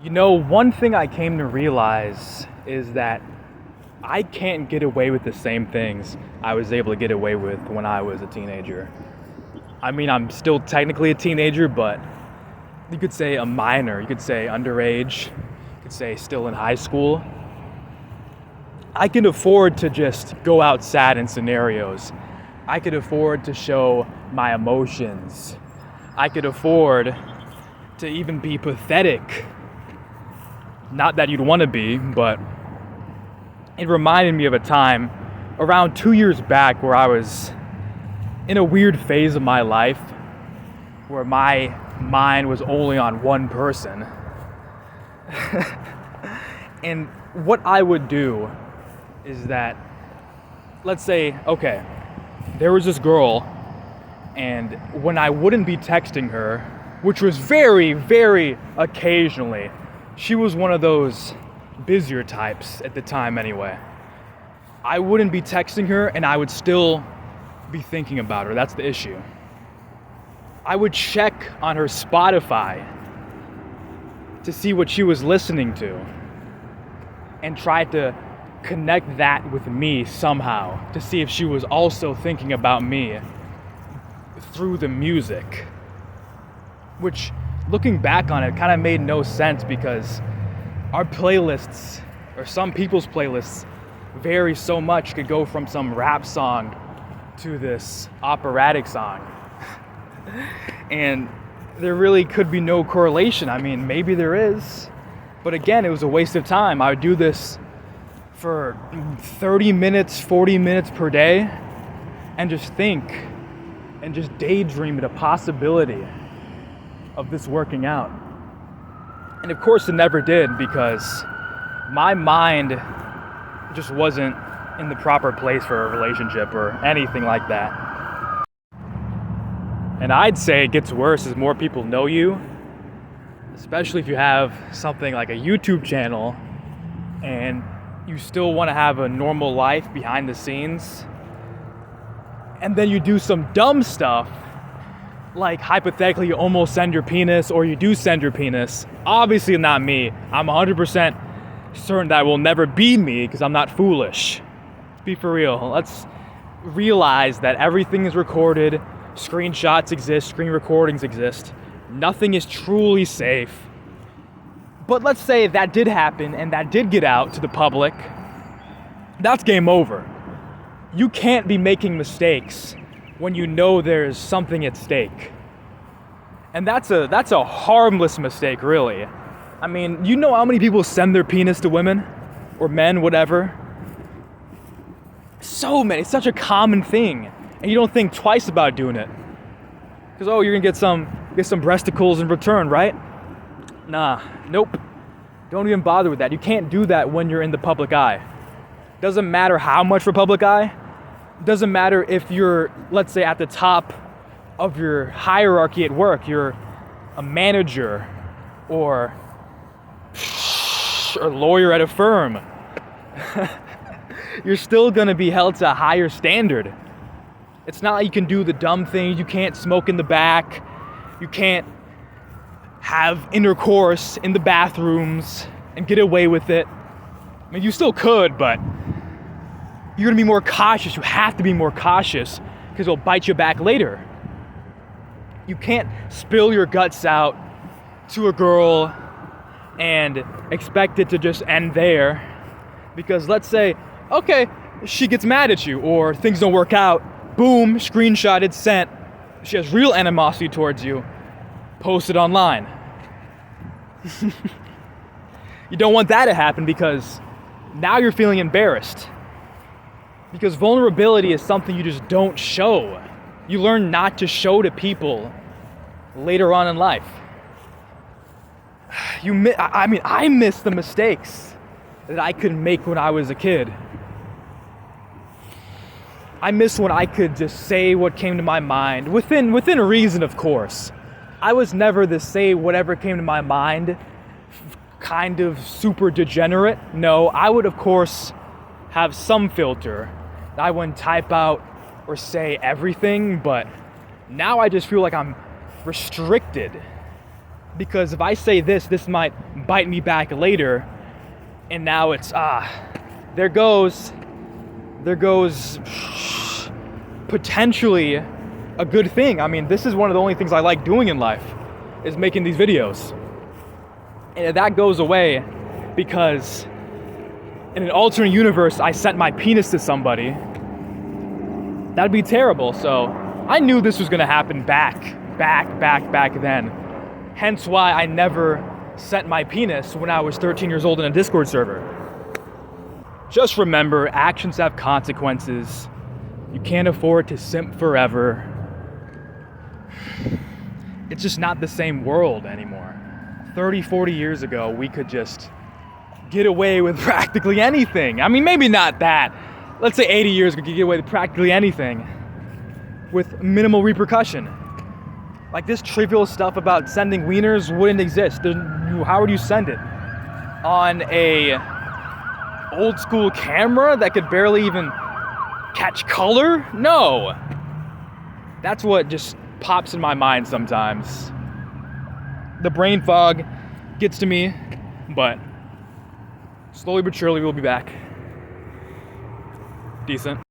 One thing I came to realize is that I can't get away with the same things I was able to get away with when I was a teenager. I mean, I'm still technically a teenager, but you could say a minor, you could say underage, you could say still in high school. I can afford to just go out sad in scenarios. I could afford to show my emotions. I could afford to even be pathetic. Not that you'd want to be, but it reminded me of a time around 2 years back where I was in a weird phase of my life where my mind was only on one person. And what I would do is that, let's say, okay, there was this girl, and when I wouldn't be texting her, which was very, very occasionally, she was one of those busier types at the time anyway. I wouldn't be texting her and I would still be thinking about her. That's the issue. I would check on her Spotify to see what she was listening to and try to connect that with me somehow to see if she was also thinking about me through the music. Which, looking back on it, kind of made no sense because our playlists, or some people's playlists, vary so much. Could go from some rap song to this operatic song. And there really could be no correlation. I mean, maybe there is. But again, it was a waste of time. I would do this for 30 minutes, 40 minutes per day and just think and just daydream the possibility of this working out. And of course it never did because my mind just wasn't in the proper place for a relationship or anything like that. And I'd say it gets worse as more people know you, especially if you have something like a YouTube channel and you still want to have a normal life behind the scenes, and then you do some dumb stuff like hypothetically you almost send your penis or you do send your penis. Obviously not me. I'm 100% certain that will never be me because I'm not foolish. Be for real. Let's realize that everything is recorded. Screenshots exist. Screen recordings exist. Nothing is truly safe. But let's say that did happen and that did get out to the public. That's game over. You can't be making mistakes when you know there's something at stake. And that's a harmless mistake, really. I mean, you know how many people send their penis to women? Or men, whatever? So many. It's such a common thing. And you don't think twice about doing it. Because, you're gonna get some breasticles in return, right? Nah, nope. Don't even bother with that. You can't do that when you're in the public eye. Doesn't matter how much for public eye. Doesn't matter if you're, let's say, at the top of your hierarchy at work. You're a manager or a lawyer at a firm. You're still gonna be held to a higher standard. It's not like you can do the dumb things. You can't smoke in the back. You can't have intercourse in the bathrooms and get away with it. I mean, you still could, but you're gonna be more cautious. You have to be more cautious because it'll bite you back later. You can't spill your guts out to a girl and expect it to just end there. Because let's say, okay, she gets mad at you or things don't work out. Boom, screenshotted, sent. She has real animosity towards you. Post it online. You don't want that to happen because now you're feeling embarrassed. Because vulnerability is something you just don't show. You learn not to show to people later on in life. I miss the mistakes that I could make when I was a kid. I miss when I could just say what came to my mind, within reason, of course. I was never the say whatever came to my mind, kind of super degenerate. No, I would, of course, have some filter. I wouldn't type out or say everything, but now I just feel like I'm restricted. Because if I say this might bite me back later. And now it's, there goes potentially a good thing. I mean, this is one of the only things I like doing in life, is making these videos. And if that goes away because in an alternate universe I sent my penis to somebody, that'd be terrible. So I knew this was gonna happen back then. Hence why I never sent my penis when I was 13 years old in a Discord server. Just remember, actions have consequences. You can't afford to simp forever. It's just not the same world anymore. 30, 40 years ago, we could just get away with practically anything. I mean, maybe not that. Let's say 80 years ago, we could get away with practically anything with minimal repercussion. Like, this trivial stuff about sending wieners wouldn't exist. How would you send it? On a old school camera that could barely even catch color? No. That's what just pops in my mind sometimes. The brain fog gets to me, but slowly but surely we'll be back. Decent.